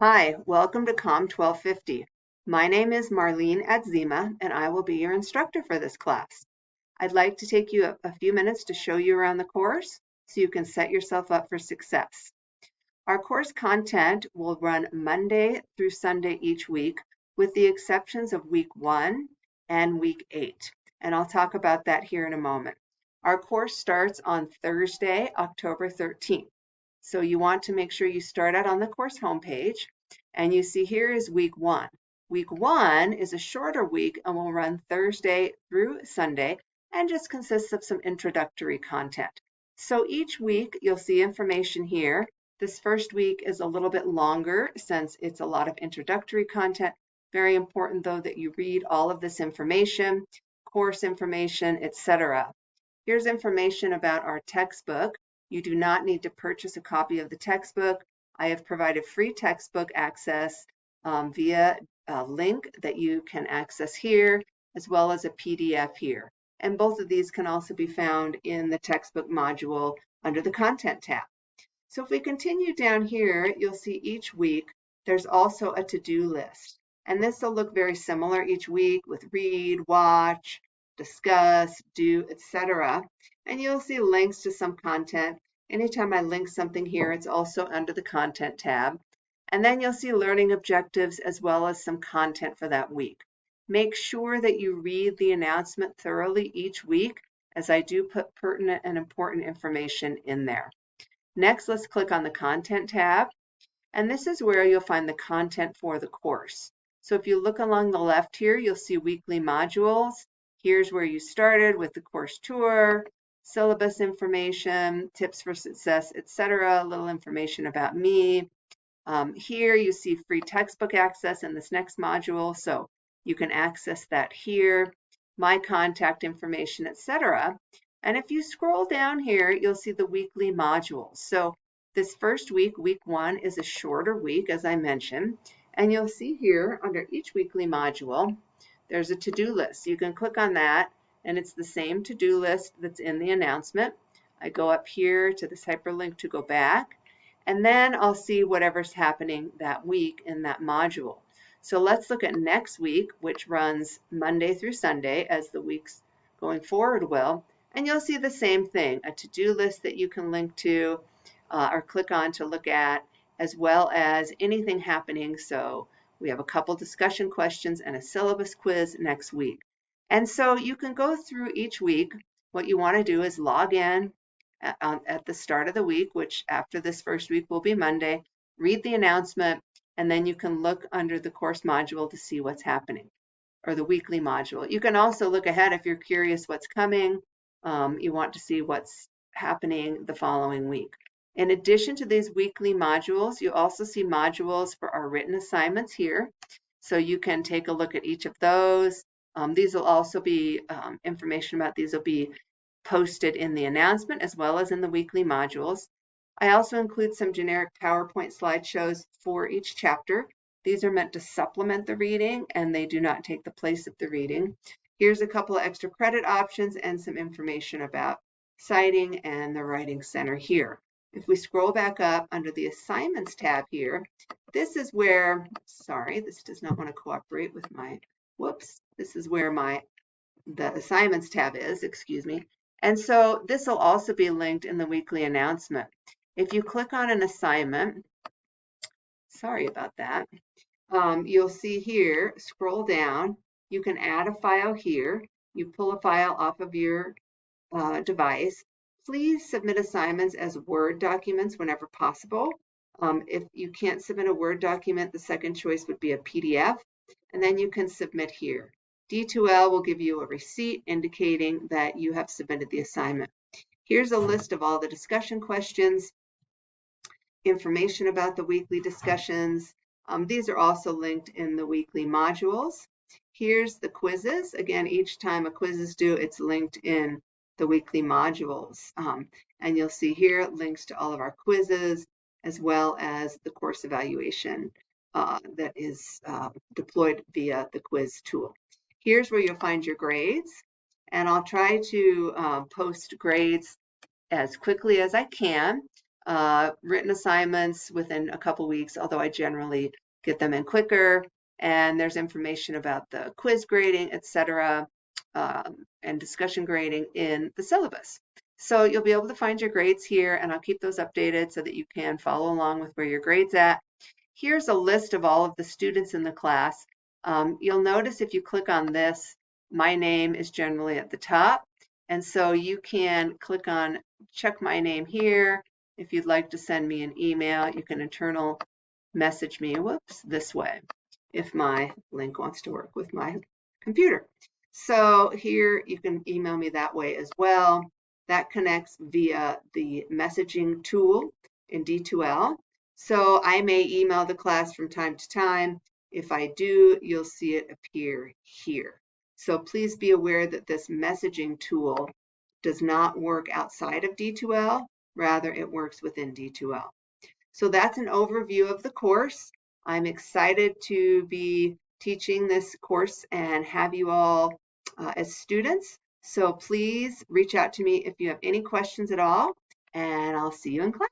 Hi, welcome to COM1250. My name is Marlene Adzima, and I will be your instructor for this class. I'd like to take you a few minutes to show you around the course so you can set yourself up for success. Our course content will run Monday through Sunday each week, with the exceptions of week 1 and week 8. And I'll talk about that here in a moment. Our course starts on Thursday, October 13th. So you want to make sure you start out on the course homepage, and you see here is week 1. Week 1 is a shorter week and will run Thursday through Sunday and just consists of some introductory content. So each week you'll see information here. This first week is a little bit longer since it's a lot of introductory content. Very important though that you read all of this information, course information, etc. Here's information about our textbook. You do not need to purchase a copy of the textbook. I have provided free textbook access via a link that you can access here, as well as a PDF here. And both of these can also be found in the textbook module under the content tab. So if we continue down here, you'll see each week there's also a to-do list. And this will look very similar each week with read, watch, discuss, do, etc. And you'll see links to some content. Anytime I link something here, it's also under the content tab. And then you'll see learning objectives as well as some content for that week. Make sure that you read the announcement thoroughly each week, as I do put pertinent and important information in there. Next, let's click on the Content tab, and this is where you'll find the content for the course. So if you look along the left here, you'll see weekly modules. Here's where you started with the course tour, syllabus information, tips for success, etc. A little information about me. Here you see free textbook access in this next module, so you can access that here, my contact information, etc. And if you scroll down here, you'll see the weekly modules. So this first week, week 1, is a shorter week, as I mentioned. And you'll see here under each weekly module, there's a to-do list. You can click on that, and it's the same to-do list that's in the announcement. I go up here to this hyperlink to go back, and then I'll see whatever's happening that week in that module. So let's look at next week, which runs Monday through Sunday, as the weeks going forward will. And you'll see the same thing, a to-do list that you can link to or click on to look at, as well as anything happening. So we have a couple discussion questions and a syllabus quiz next week. And so you can go through each week. What you want to do is log in at the start of the week, which after this first week will be Monday, read the announcement, and then you can look under the course module to see what's happening, or the weekly module. You can also look ahead if you're curious what's coming. You want to see what's happening the following week. In addition to these weekly modules, you also see modules for our written assignments here. So you can take a look at each of those. These will also be information about these will be posted in the announcement as well as in the weekly modules. I also include some generic PowerPoint slideshows for each chapter. These are meant to supplement the reading, and they do not take the place of the reading. Here's a couple of extra credit options and some information about citing and the Writing Center here. If we scroll back up under the Assignments tab here, this is where, sorry, this does not want to cooperate with my, whoops, this is where the Assignments tab is, excuse me. And so this will also be linked in the weekly announcement. If you click on an assignment, sorry about that, you'll see here, scroll down, you can add a file here. You pull a file off of your device. Please submit assignments as Word documents whenever possible. If you can't submit a Word document, the second choice would be a PDF, and then you can submit here. D2L will give you a receipt indicating that you have submitted the assignment. Here's a list of all the discussion questions, information about the weekly discussions. These are also linked in the weekly modules. Here's the quizzes. Again, each time a quiz is due, it's linked in the weekly modules. And you'll see here links to all of our quizzes, as well as the course evaluation that is deployed via the quiz tool. Here's where you'll find your grades, and I'll try to post grades as quickly as I can. written assignments within a couple weeks, although I generally get them in quicker. And there's information about the quiz grading, etc., and discussion grading in the syllabus. So you'll be able to find your grades here, and I'll keep those updated so that you can follow along with where your grade's at. Here's a list of all of the students in the class. You'll notice if you click on this, my name is generally at the top. And so you can click on check my name here. If you'd like to send me an email, you can internal message me, this way, if my link wants to work with my computer. So here you can email me that way as well. That connects via the messaging tool in D2L. So I may email the class from time to time. If I do, you'll see it appear here. So please be aware that this messaging tool does not work outside of D2L. Rather, it works within D2L. So that's an overview of the course. I'm excited to be teaching this course and have you all as students. So please reach out to me if you have any questions at all, and I'll see you in class.